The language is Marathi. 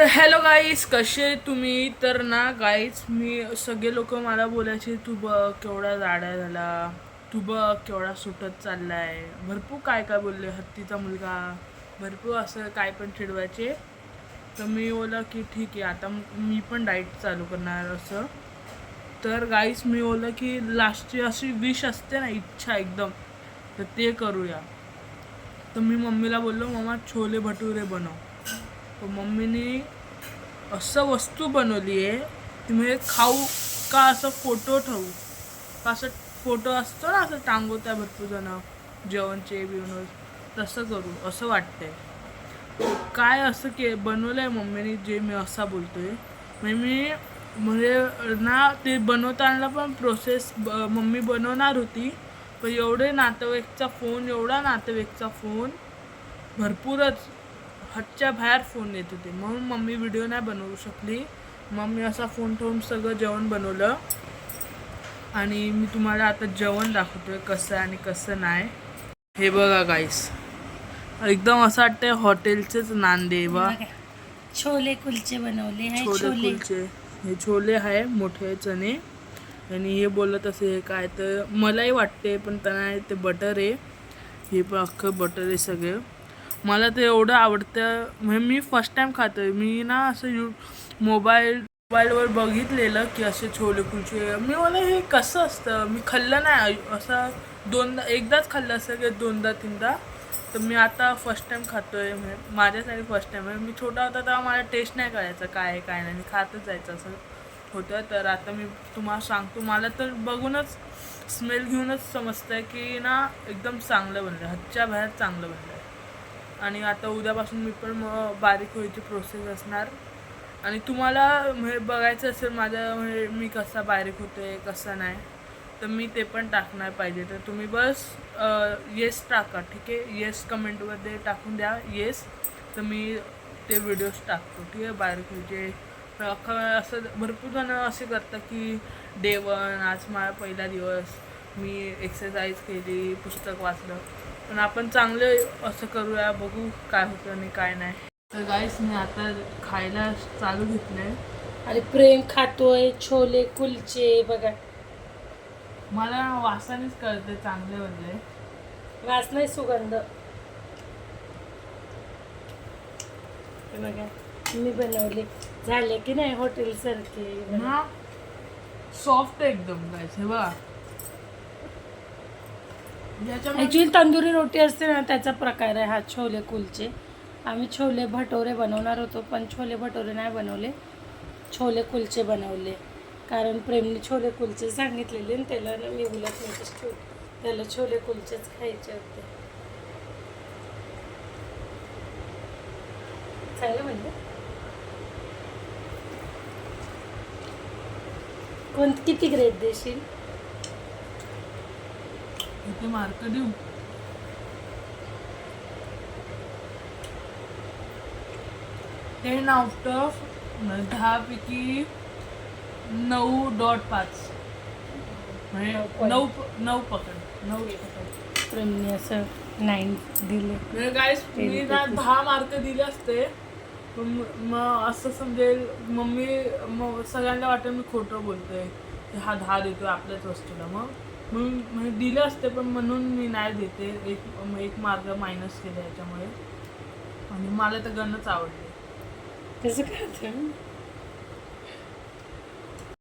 तर हॅलो गाईस, कसे तुम्ही? तर ना गाईस, मी सगळे लोक मला बोलायचे तू बघ केवढा जाडा झाला, तू बघ केवढा सुटत चाललाय, भरपूर काय काय बोलले, हत्तीचा मुलगा, भरपूर असं काय पण चिडवायचे. तर मी बोला की ठीक आहे, आता मी पण डाईट चालू करणार असं. तर गाईस मी बोललं की लास्टची अशी विश असते ना, इच्छा एकदम, तर ते करूया. तर मी मम्मीला बोललो मम्मा छोले भटुरे बनव. तर मम्मीने असं वस्तू बनवली आहे ती, म्हणजे खाऊ का असं फोटो ठेवू का, असं फोटो असतो ना असं टांगू त्या भरपूर जण जेवणचे बिवण, तसं करू असं वाटतंय. काय असं बनवलं आहे मम्मीने जे मी असा बोलतोय. म्हणजे ना ते बनवताना पण प्रोसेस मम्मी बनवणार होती, पण एवढे नातेवाईकचा फोन, एवढा नातेवाईकचा फोन, भरपूरच हातच्या बाहेर फोन येत होते, म्हणून मम्मी व्हिडिओ नाही बनवू शकली. मम्मी असा फोन ठेवून सगळं जेवण बनवलं. आणि मी तुम्हाला आता जेवण दाखवतोय कसं आहे आणि कसं नाही. हे बघा गाईस, एकदम असं वाटतंय हॉटेलचेच नांदे बा. छोले कुलचे बनवले आहे. छोले कुलचे, हे छोले आहे मोठे चणे. आणि हे बोलत असे हे काय, तर मलाही वाटते पण त्यांना ते बटर आहे, हे पण अख्खं बटर आहे सगळे. मला ते एवढं आवडतं, म्हणजे मी फर्स्ट टाईम खातो आहे. मी ना असं मोबाईलवर बघितलेलं की असे छोले कुलचे, मी मला हे कसं असतं, मी खाल्लं नाही असं. एकदाच खाल्लं असं की दोनदा तीनदा. तर मी आता फर्स्ट टाईम खातो आहे, म्हणजे माझ्यासाठी फर्स्ट टाईम आहे. मी छोटा होता तेव्हा मला टेस्ट नाही करायचं काय आहे काय नाही, मी खातच जायचं असं होतं. तर आता मी तुम्हाला सांगतो, मला तर बघूनच स्मेल घेऊनच समजतं आहे की ना एकदम चांगलं बनलं आहे, हातच्या बाहेर चांगलं बनलं आहे. आणि आता उद्यापासून मी पण बारीक व्हायची प्रोसेस असणार. आणि तुम्हाला म्हणजे बघायचं असेल माझं, म्हणजे मी कसा बारीक होतो आहे कसा नाही, तर मी ते पण टाकणार पाहिजे. तर तुम्ही बस येस टाका, ठीक आहे. येस कमेंटमध्ये टाकून द्या येस, तर मी ते व्हिडिओज टाकतो, ठीक आहे. बारीक व्हायचे अख्खा असं भरपूर जण असे करतात की डे 1 आज माझा पहिला दिवस, मी एक्सरसाइज केली, पुस्तक वाचलं. पण आपण चांगले असं करूया, बघू काय होतं आणि काय नाही. तर गाईस मी आता खायला चालू घेतलंय. आणि प्रेम खातोय छोले कुलचे बघा. मला वासानेच कळते चांगले बनले, वास नाही सुगंध. बघा मी बनवले, झाले की नाही हॉटेल सारखे ना सॉफ्ट एकदम गाईस. हे बघा, ॲक्च्युली तंदुरी रोटी असते ना त्याचा प्रकार आहे हा छोले कुलचे. आम्ही छोले भटोरे बनवणार होतो पण छोले भटोरे नाही बनवले, छोले कुलचे बनवले. कारण प्रेमने छोले कुलचे सांगितलेले आणि त्याला ना मी उलट नाही, त्याला छोले कुलचेच खायचे होते. चांगलं म्हणलं. किती ग्रेड देशील? किती मार्क देऊ? 10 आउट ऑफ 10 पैकी 9.5, म्हणजे 9 पकड 9 पकड. प्रेमने असं 9 दिले. म्हणजे गाईस मी ना 10 मार्क दिले असते, पण मग असं समजेल मम्मी, मग सगळ्यांना वाटेल मी खोटं बोलतोय की हा 10 देतोय आपल्याच वस्तूला. मग म्हणजे दिले असते, पण म्हणून मी नाही देते. एक मार्क मायनस केले याच्यामुळे. आणि मला तर गणच आवडले. कसं काय?